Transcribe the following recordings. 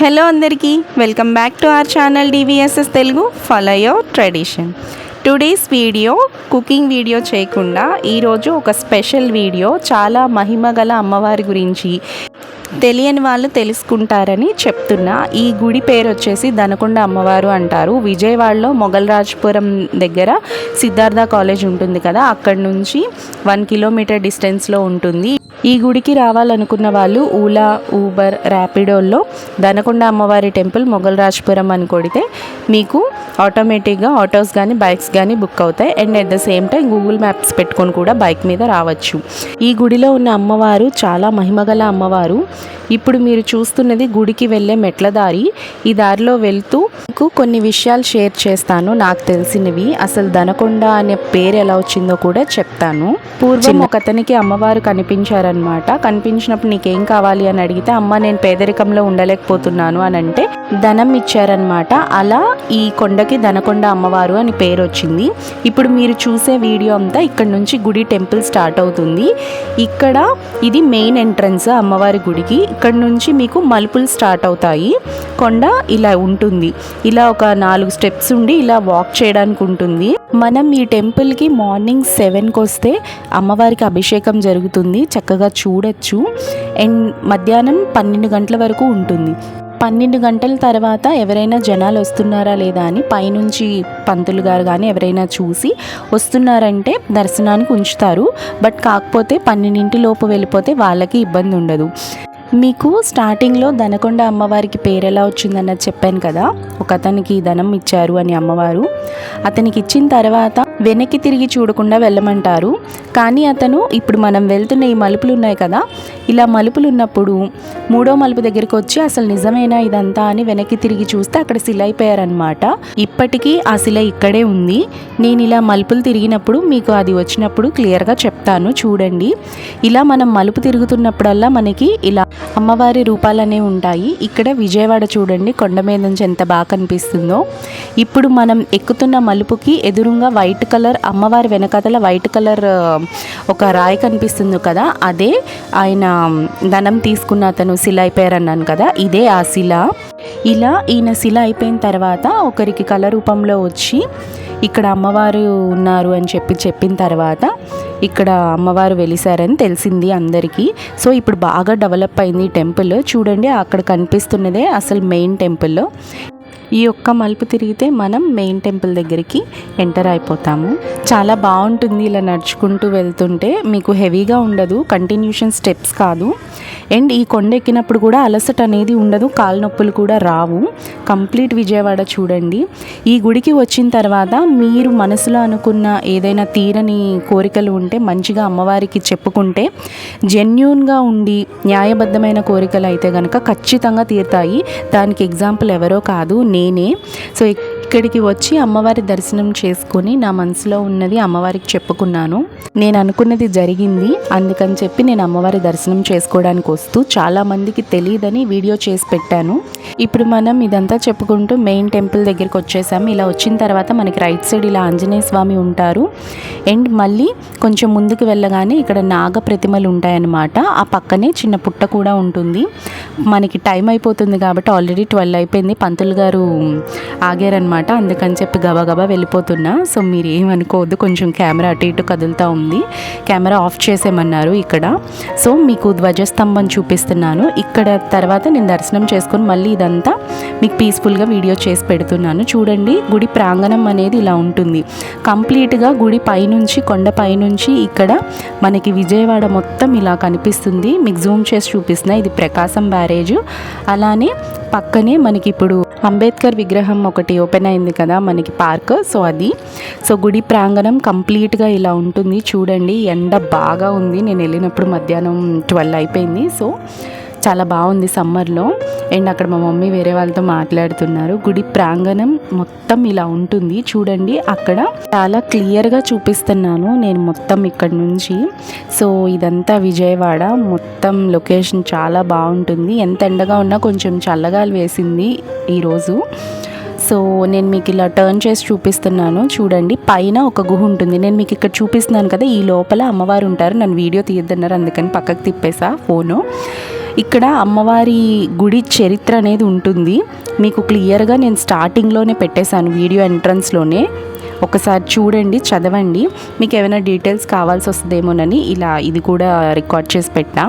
Hello అందరికీ welcome back to our channel DVSS Telugu follow your tradition. Today's video cooking video చేయకుండా ఈరోజు ఒక special video, చాలా మహిమ గల అమ్మవారి గురించి తెలియని వాళ్ళు తెలుసుకుంటారని చెప్తున్నా. ఈ గుడి పేరు వచ్చేసి దనకొండ అమ్మవారు అంటారు. విజయవాడలో మొగల్రాజ్పురం దగ్గర సిద్ధార్థ కాలేజ్ ఉంటుంది కదా, అక్కడ నుంచి 1 కిలోమీటర్ డిస్టెన్స్లో ఉంటుంది. ఈ గుడికి రావాలనుకున్న వాళ్ళు ఓలా, ఊబర్, ర్యాపిడోల్లో దనకొండ అమ్మవారి టెంపుల్ మొగల్రాజ్పురం అని కొడితే మీకు ఆటోమేటిక్గా ఆటోస్ కానీ బైక్స్ కానీ బుక్ అవుతాయి. And at the same time Google maps పెట్టుకొని కూడా బైక్ మీద రావచ్చు. ఈ గుడిలో ఉన్న అమ్మవారు చాలా మహిమగల అమ్మవారు. ఇప్పుడు మీరు చూస్తున్నది గుడికి వెళ్ళే మెట్ల దారి. ఈ దారిలో వెళ్తూ మీకు కొన్ని విషయాలు షేర్ చేస్తాను, నాకు తెలిసినవి. అసలు దనకొండ అనే పేరు ఎలా వచ్చిందో కూడా చెప్తాను. పూర్వం ఒక అతనికి అమ్మవారు కనిపించారనమాట. కనిపించినప్పుడు నీకేం కావాలి అని అడిగితే, అమ్మ నేను పేదరికంలో ఉండలేకపోతున్నాను అని అంటే ధనం ఇచ్చారనమాట. అలా ఈ కొండకి దనకొండ అమ్మవారు అని పేరు వచ్చింది. ఇప్పుడు మీరు చూసే వీడియో అంతా ఇక్కడ నుంచి గుడి టెంపుల్ స్టార్ట్ అవుతుంది. ఇక్కడ ఇది మెయిన్ ఎంట్రన్స్ అమ్మవారి గుడికి. ఇక్కడ నుంచి మీకు మలుపులు స్టార్ట్ అవుతాయి. కొండ ఇలా ఉంటుంది. ఇలా ఒక 4 స్టెప్స్ ఉండి ఇలా వాక్ చేయడానికి ఉంటుంది. మనం ఈ టెంపుల్కి మార్నింగ్ 7కి వస్తే అమ్మవారికి అభిషేకం జరుగుతుంది, చక్కగా చూడొచ్చు. అండ్ మధ్యాహ్నం 12 గంటల వరకు ఉంటుంది. 12 గంటల తర్వాత ఎవరైనా జనాలు వస్తున్నారా లేదా అని పైనుంచి పంతులు గారు కానీ ఎవరైనా చూసి వస్తున్నారంటే దర్శనానికి ఉంచుతారు. బట్ కాకపోతే 12 లోపు వెళ్ళిపోతే వాళ్ళకి ఇబ్బంది ఉండదు. మీకు స్టార్టింగ్లో దనకొండ అమ్మవారికి పేరు ఎలా వచ్చిందన్నది చెప్పాను కదా. ఒక అతనికి ధనం ఇచ్చారు అని అమ్మవారు. అతనికి ఇచ్చిన తర్వాత వెనక్కి తిరిగి చూడకుండా వెళ్ళమంటారు. కానీ అతను ఇప్పుడు మనం వెళ్తున్న ఈ మలుపులు ఉన్నాయి కదా, ఇలా మలుపులు ఉన్నప్పుడు 3వ మలుపు దగ్గరికి వచ్చి అసలు నిజమేనా ఇదంతా అని వెనక్కి తిరిగి చూస్తే అక్కడ శిల అయిపోయారనమాట. ఇప్పటికీ ఆ శిల ఇక్కడే ఉంది. నేను ఇలా మలుపులు తిరిగినప్పుడు మీకు అది వచ్చినప్పుడు క్లియర్గా చెప్తాను, చూడండి. ఇలా మనం మలుపు తిరుగుతున్నప్పుడల్లా మనకి ఇలా అమ్మవారి రూపాలనే ఉంటాయి. ఇక్కడ విజయవాడ చూడండి కొండ మీద నుంచి ఎంత బాగా కనిపిస్తుందో. ఇప్పుడు మనం ఎక్కుతున్న మలుపుకి ఎదురుగా వైట్ కలర్ అమ్మవారి వెనకాతల వైట్ కలర్ ఒక రాయి కనిపిస్తుంది కదా, అదే ఆయన ధనం తీసుకున్న అతను శిల అయిపోయారన్నాను కదా, ఇదే ఆ శిల. ఇలా ఈయన శిల అయిపోయిన తర్వాత ఒకరికి కళ రూపంలో వచ్చి ఇక్కడ అమ్మవారు ఉన్నారు అని చెప్పిన తర్వాత ఇక్కడ అమ్మవారు వెలిసారని తెలిసింది అందరికీ. సో ఇప్పుడు బాగా డెవలప్ అయింది టెంపుల్. చూడండి అక్కడ కనిపిస్తున్నదే అసలు మెయిన్ టెంపుల్. ఈ ఒక్క మలుపు తిరిగితే మనం మెయిన్ టెంపుల్ దగ్గరికి ఎంటర్ అయిపోతాము. చాలా బాగుంటుంది ఇలా నడుచుకుంటూ వెళ్తుంటే. మీకు హెవీగా ఉండదు, కంటిన్యూషన్ స్టెప్స్ కాదు. అండ్ ఈ కొండ ఎక్కినప్పుడు కూడా అలసట అనేది ఉండదు, కాలు నొప్పులు కూడా రావు. కంప్లీట్ విజయవాడ చూడండి. ఈ గుడికి వచ్చిన తర్వాత మీరు మనసులో అనుకున్న ఏదైనా తీరని కోరికలు ఉంటే మంచిగా అమ్మవారికి చెప్పుకుంటే, జెన్యూన్గా ఉండి న్యాయబద్ధమైన కోరికలు అయితే కనుక ఖచ్చితంగా తీరుతాయి. దానికి ఎగ్జాంపుల్ ఎవరో కాదు, నేనే. సో ఇక్కడికి వచ్చి అమ్మవారి దర్శనం చేసుకొని నా మనసులో ఉన్నది అమ్మవారికి చెప్పుకున్నాను. నేను అనుకున్నది జరిగింది. అందుకని చెప్పి నేను అమ్మవారి దర్శనం చేసుకోవడానికి వస్తూ చాలామందికి తెలియదని వీడియో చేసి పెట్టాను. ఇప్పుడు మనం ఇదంతా చెప్పుకుంటూ మెయిన్ టెంపుల్ దగ్గరికి వచ్చేసాము. ఇలా వచ్చిన తర్వాత మనకి రైట్ సైడ్ ఇలా ఆంజనేయ స్వామి ఉంటారు. అండ్ మళ్ళీ కొంచెం ముందుకు వెళ్ళగానే ఇక్కడ నాగ ప్రతిమలు ఉంటాయన్నమాట. ఆ పక్కనే చిన్న పుట్ట కూడా ఉంటుంది. మనకి టైం అయిపోతుంది కాబట్టి ఆల్రెడీ 12 అయిపోయింది. పంతులు గారు ఆగారనమాట. అందుకని చెప్పి గబగబా వెళ్ళిపోతున్నా. సో మీరు ఏమనుకోవద్దు, కొంచెం కెమెరా అటు ఇటు కదులుతూ ఉంది. కెమెరా ఆఫ్ చేసేయమన్నారు ఇక్కడ. సో మీకు ధ్వజస్తంభం చూపిస్తున్నాను. ఇక్కడ తర్వాత నేను దర్శనం చేసుకొని మళ్ళీ ఇదంతా మీకు పీస్ఫుల్గా వీడియో చేసి పెడుతున్నాను. చూడండి గుడి ప్రాంగణం అనేది ఇలా ఉంటుంది. కంప్లీట్గా గుడి పైనుంచి కొండ పైనుంచి ఇక్కడ మనకి విజయవాడ మొత్తం ఇలా కనిపిస్తుంది. మీకు జూమ్ చేసి చూపిస్తున్నా. ఇది ప్రకాశం బ్యారేజ్. అలానే పక్కనే మనకి ఇప్పుడు అంబేద్కర్ విగ్రహం ఒకటి ఓపెన్ అయింది కదా మనకి పార్క్. సో అది. సో గుడి ప్రాంగణం కంప్లీట్గా ఇలా ఉంటుంది. చూడండి ఎండ బాగా ఉంది. నేను వెళ్ళినప్పుడు మధ్యాహ్నం 12 అయిపోయింది. సో చాలా బాగుంది సమ్మర్లో. అండ్ అక్కడ మా మమ్మీ వేరే వాళ్ళతో మాట్లాడుతున్నారు. గుడి ప్రాంగణం మొత్తం ఇలా ఉంటుంది. చూడండి అక్కడ చాలా క్లియర్గా చూపిస్తున్నాను నేను మొత్తం ఇక్కడ నుంచి. సో ఇదంతా విజయవాడ మొత్తం లొకేషన్ చాలా బాగుంటుంది. ఎంత ఎండగా ఉన్నా కొంచెం చల్లగాలి వేసింది ఈరోజు. సో నేను మీకు ఇలా టర్న్ చేసి చూపిస్తున్నాను. చూడండి పైన ఒక గుహ ఉంటుంది. నేను మీకు ఇక్కడ చూపిస్తున్నాను కదా, ఈ లోపల అమ్మవారు ఉంటారు. నన్ను వీడియో తీయద్దన్నారు, అందుకని పక్కకు తిప్పేసా ఫోను. ఇక్కడ అమ్మవారి గుడి చరిత్ర అనేది ఉంటుంది. మీకు క్లియర్గా నేను స్టార్టింగ్లోనే పెట్టేశాను, వీడియో ఎంట్రన్స్లోనే. ఒకసారి చూడండి, చదవండి. మీకు ఏమైనా డీటెయిల్స్ కావాల్సి వస్తుందేమోనని ఇలా ఇది కూడా రికార్డ్ చేసి పెట్టా.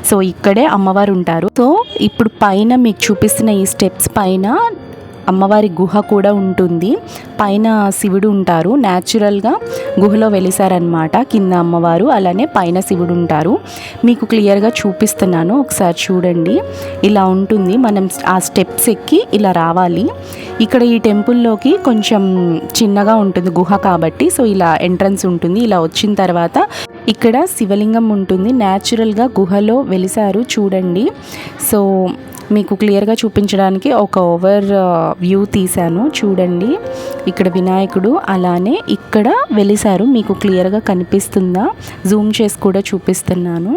సో ఇక్కడే అమ్మవారు ఉంటారు. సో ఇప్పుడు పైన మీకు చూపిస్తున్న ఈ స్టెప్స్ పైన అమ్మవారి గుహ కూడా ఉంటుంది. పైన శివుడు ఉంటారు, న్యాచురల్గా గుహలో వెలిసారనమాట. కింద అమ్మవారు, అలానే పైన శివుడు ఉంటారు. మీకు క్లియర్గా చూపిస్తున్నాను, ఒకసారి చూడండి. ఇలా ఉంటుంది. మనం ఆ స్టెప్స్ ఎక్కి ఇలా రావాలి. ఇక్కడ ఈ టెంపుల్లోకి కొంచెం చిన్నగా ఉంటుంది గుహ కాబట్టి, సో ఇలా ఎంట్రన్స్ ఉంటుంది. ఇలా వచ్చిన తర్వాత ఇక్కడ శివలింగం ఉంటుంది. న్యాచురల్గా గుహలో వెలిసారు, చూడండి. సో మీకు క్లియర్గా చూపించడానికి ఒక ఓవర్ వ్యూ తీశాను, చూడండి. ఇక్కడ వినాయకుడు, అలానే ఇక్కడ వెలిసారు. మీకు క్లియర్గా కనిపిస్తుందా? జూమ్ చేసి కూడా చూపిస్తున్నాను.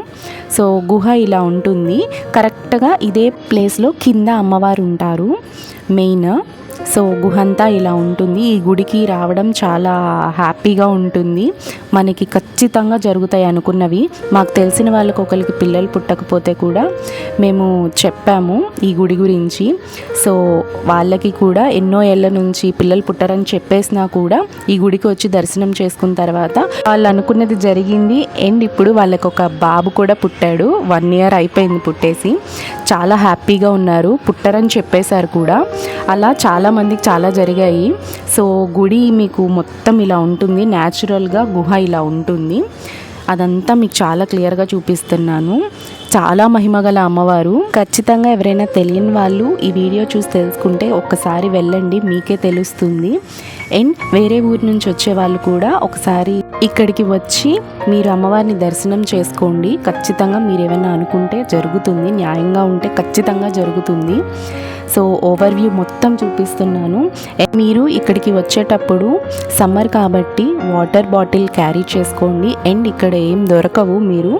సో గుహ ఇలా ఉంటుంది. కరెక్ట్గా ఇదే ప్లేస్లో కింద అమ్మవారు ఉంటారు మెయిన్. సో గుహ అంతా ఇలా ఉంటుంది. ఈ గుడికి రావడం చాలా హ్యాపీగా ఉంటుంది. మనకి ఖచ్చితంగా జరుగుతాయి అనుకున్నవి. మాకు తెలిసిన వాళ్ళకి ఒకరికి పిల్లలు పుట్టకపోతే కూడా మేము చెప్పాము ఈ గుడి గురించి. సో వాళ్ళకి కూడా ఎన్నో ఏళ్ళ నుంచి పిల్లలు పుట్టారని చెప్పేసినా కూడా ఈ గుడికి వచ్చి దర్శనం చేసుకున్న తర్వాత వాళ్ళు అనుకున్నది జరిగింది. అండ్ ఇప్పుడు వాళ్ళకి ఒక బాబు కూడా పుట్టాడు. 1 year అయిపోయింది పుట్టేసి. చాలా హ్యాపీగా ఉన్నారు, పుట్టారని చెప్పేశారు కూడా. అలా చాలామందికి చాలా జరిగాయి. సో గుడి మీకు మొత్తం ఇలా ఉంటుంది. న్యాచురల్గా గుహ ఇలా ఉంటుంది. అదంతా మీకు చాలా క్లియర్గా చూపిస్తున్నాను. చాలా మహిమగల అమ్మవారు. ఖచ్చితంగా ఎవరైనా తెలియని వాళ్ళు ఈ వీడియో చూసి తెలుసుకుంటే ఒక్కసారి వెళ్ళండి, మీకే తెలుస్తుంది. అండ్ వేరే ఊరి నుంచి వచ్చే వాళ్ళు కూడా ఒకసారి ఇక్కడికి వచ్చి మీరు అమ్మవారిని దర్శనం చేసుకోండి. ఖచ్చితంగా మీరు ఏమైనా అనుకుంటే జరుగుతుంది, న్యాయంగా ఉంటే ఖచ్చితంగా జరుగుతుంది. సో ఓవర్వ్యూ మొత్తం చూపిస్తున్నాను. మీరు ఇక్కడికి వచ్చేటప్పుడు సమ్మర్ కాబట్టి వాటర్ బాటిల్ క్యారీ చేసుకోండి. అండ్ ఇక్కడ ఏం దొరకవు మీరు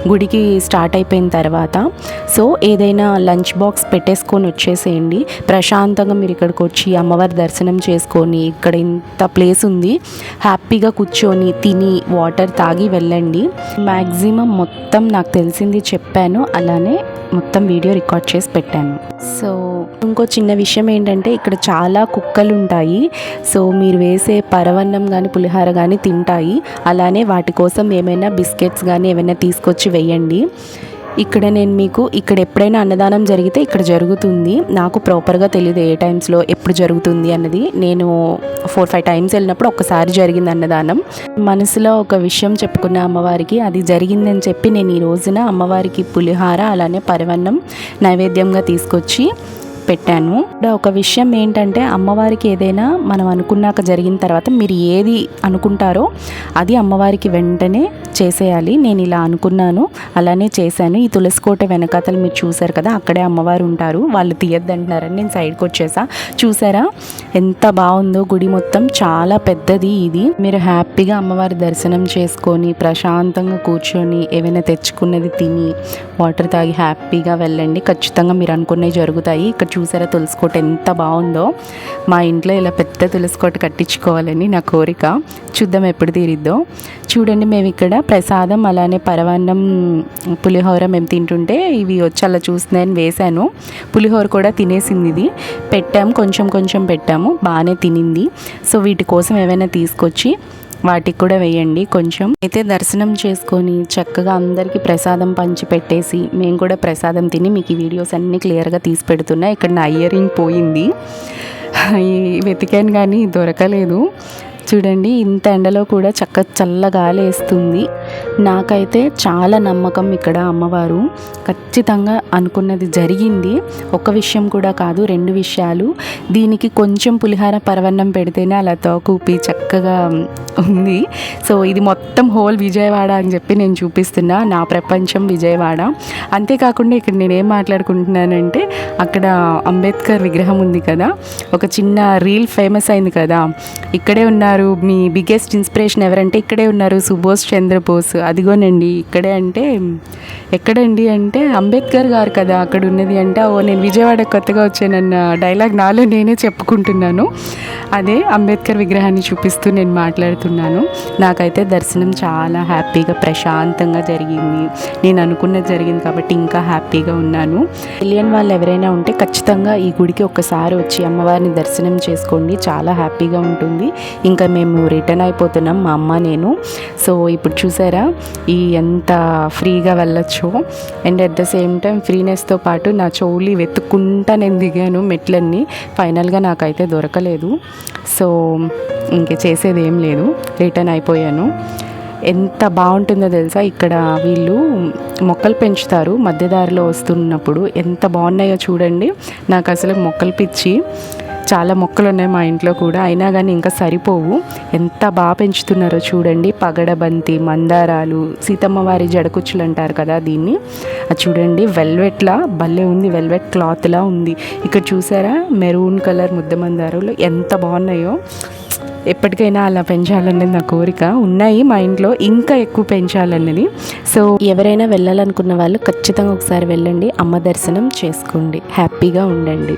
గుడికి స్టార్ట్ అయిపోయిన తర్వాత. సో ఏదైనా లంచ్ బాక్స్ పెట్టేసుకొని వచ్చేసేయండి. ప్రశాంతంగా మీరు ఇక్కడికి వచ్చి అమ్మవారి దర్శనం చేసుకొని, ఇక్కడ ఇంత ప్లేస్ ఉంది, హ్యాపీగా కూర్చొని తిని వాటర్ తాగి వెళ్ళండి. మ్యాక్సిమం మొత్తం నాకు తెలిసింది చెప్పాను, అలానే మొత్తం వీడియో రికార్డ్ చేసి పెట్టాను. సో ఇంకో చిన్న విషయం ఏంటంటే ఇక్కడ చాలా కుక్కలు ఉంటాయి. సో మీరు వేసే పరవన్నం కానీ పులిహార కానీ తింటాయి. అలానే వాటి కోసం ఏమైనా బిస్కెట్స్ కానీ ఏమైనా తీసుకొచ్చి వేయండి. ఇక్కడ నేను మీకు ఇక్కడ ఎప్పుడైనా అన్నదానం జరిగితే ఇక్కడ జరుగుతుంది. నాకు ప్రాపర్గా తెలియదు ఏ టైమ్స్లో ఎప్పుడు జరుగుతుంది అన్నది. నేను 4-5 times వెళ్ళినప్పుడు ఒక్కసారి జరిగింది అన్నదానం. మనసులో ఒక విషయం చెప్పుకున్న అమ్మవారికి, అది జరిగిందని చెప్పి నేను ఈ రోజున అమ్మవారికి పులిహార అలానే పరవన్నం నైవేద్యంగా తీసుకొచ్చి పెట్టాను. ఒక విషయం ఏంటంటే అమ్మవారికి ఏదైనా మనం అనుకున్నాక జరిగిన తర్వాత మీరు ఏది అనుకుంటారో అది అమ్మవారికి వెంటనే చేసేయాలి. నేను ఇలా అనుకున్నాను, అలానే చేశాను. ఈ తులసి కోట వెనకాతలు మీరు చూసారు కదా, అక్కడే అమ్మవారు ఉంటారు. వాళ్ళు తీయద్దంటున్నారని నేను సైడ్కి వచ్చేసా. చూసారా ఎంత బాగుందో గుడి మొత్తం, చాలా పెద్దది ఇది. మీరు హ్యాపీగా అమ్మవారి దర్శనం చేసుకొని ప్రశాంతంగా కూర్చొని ఏమైనా తెచ్చుకున్నది తిని వాటర్ తాగి హ్యాపీగా వెళ్ళండి. ఖచ్చితంగా మీరు అనుకున్నవి జరుగుతాయి. ఇక్కడ చూసారా తులసి కోట ఎంత బాగుందో. మా ఇంట్లో ఇలా పెద్ద తులసి కోట కట్టించుకోవాలని నా కోరిక. చూద్దాం ఎప్పుడు తీరిద్దో. చూడండి, మేము ఇక్కడ ప్రసాదం అలానే పరవాన్నం పులిహోర మేము తింటుంటే ఇవి వచ్చి అలా చూస్తున్నాయని వేశాను. పులిహోర కూడా తినేసింది. ఇది పెట్టాము, కొంచెం కొంచెం పెట్టాము, బాగానే తినింది. సో వీటి కోసం ఏమైనా తీసుకొచ్చి వాటికి కూడా వేయండి. కొంచెం అయితే దర్శనం చేసుకొని చక్కగా అందరికీ ప్రసాదం పంచి పెట్టేసి మేము కూడా ప్రసాదం తిని మీకు ఈ వీడియోస్ అన్నీ క్లియర్గా తీసి పెడుతున్నా. ఇక్కడ నా ఇయర్ రింగ్ పోయింది, వెతికాను కానీ దొరకలేదు. చూడండి, ఇంత ఎండలో కూడా చల్ల గాలి వేస్తుంది. నాకైతే చాలా నమ్మకం ఇక్కడ అమ్మవారు ఖచ్చితంగా అనుకున్నది జరిగింది. ఒక విషయం కూడా కాదు, 2 విషయాలు. దీనికి కొంచెం పులిహార పరవన్నం పెడితేనే అలా తోకూపి చక్కగా ఉంది. సో ఇది మొత్తం హోల్ విజయవాడ అని చెప్పి నేను చూపిస్తున్నా, నా ప్రపంచం విజయవాడ. అంతేకాకుండా ఇక్కడ నేనేం మాట్లాడుకుంటున్నానంటే అక్కడ అంబేద్కర్ విగ్రహం ఉంది కదా, ఒక చిన్న రీల్ ఫేమస్ అయింది కదా, ఇక్కడే ఉన్నారు అన్నారు మీ బిగ్గెస్ట్ ఇన్స్పిరేషన్ ఎవరంటే ఇక్కడే ఉన్నారు సుభాష్ చంద్రబోస్. అదిగోనండి ఇక్కడే అంటే ఎక్కడండి అంటే అంబేద్కర్ గారు కదా అక్కడ ఉన్నది అంటే, ఓ నేను విజయవాడ కొత్తగా వచ్చానన్న డైలాగ్ నాలో నేనే చెప్పుకుంటున్నాను. అదే అంబేద్కర్ విగ్రహాన్ని చూపిస్తూ నేను మాట్లాడుతున్నాను. నాకైతే దర్శనం చాలా హ్యాపీగా ప్రశాంతంగా జరిగింది. నేను అనుకున్నది జరిగింది కాబట్టి ఇంకా హ్యాపీగా ఉన్నాను. తెలియని వాళ్ళు ఎవరైనా ఉంటే ఖచ్చితంగా ఈ గుడికి ఒక్కసారి వచ్చి అమ్మవారిని దర్శనం చేసుకోండి, చాలా హ్యాపీగా ఉంటుంది. ఇంకా మేము రిటర్న్ అయిపోతున్నాం మా అమ్మ నేను. సో ఇప్పుడు చూసారా ఈ ఎంత ఫ్రీగా వెళ్ళొచ్చు and at the same time ఫ్రీనెస్తో పాటు నా చెవులు వెతుక్కుంటా నేను దిగాను మెట్లన్నీ. ఫైనల్గా నాకైతే దొరకలేదు. సో ఇంక చేసేది ఏం లేదు, రిటర్న్ అయిపోయాను. ఎంత బాగుంటుందో తెలుసా, ఇక్కడ వీళ్ళు మొక్కలు పెంచుతారు మధ్యదారిలో వస్తున్నప్పుడు. ఎంత బాగున్నాయో చూడండి. నాకు అసలు మొక్కలు పిచ్చి, చాలా మొక్కలు ఉన్నాయి మా ఇంట్లో కూడా, అయినా కానీ ఇంకా సరిపోవు. ఎంత బాగా పెంచుతున్నారో చూడండి. పగడబంతి, మందారాలు, సీతమ్మ వారి జడకుచ్చులు అంటారు కదా దీన్ని. అది చూడండి వెల్వెట్లా భలే ఉంది, వెల్వెట్ క్లాత్లా ఉంది. ఇక్కడ చూసారా మెరూన్ కలర్ ముద్ద మందారాలు ఎంత బాగున్నాయో. ఎప్పటికైనా అలా పెంచాలనేది నా కోరిక. ఉన్నాయి మా ఇంట్లో, ఇంకా ఎక్కువ పెంచాలన్నది. సో ఎవరైనా వెళ్ళాలనుకున్న వాళ్ళు ఖచ్చితంగా ఒకసారి వెళ్ళండి, అమ్మ దర్శనం చేసుకోండి, హ్యాపీగా ఉండండి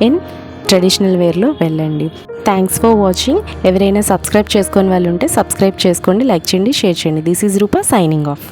అండ్ ట్రెడిషనల్ వేర్లో వెళ్ళండి. Thanks for watching. ఎవరైనా సబ్స్క్రైబ్ చేసుకొని వాళ్ళు ఉంటే సబ్స్క్రైబ్ చేసుకోండి, లైక్ చేయండి, షేర్ చేయండి. This is Rupa signing of.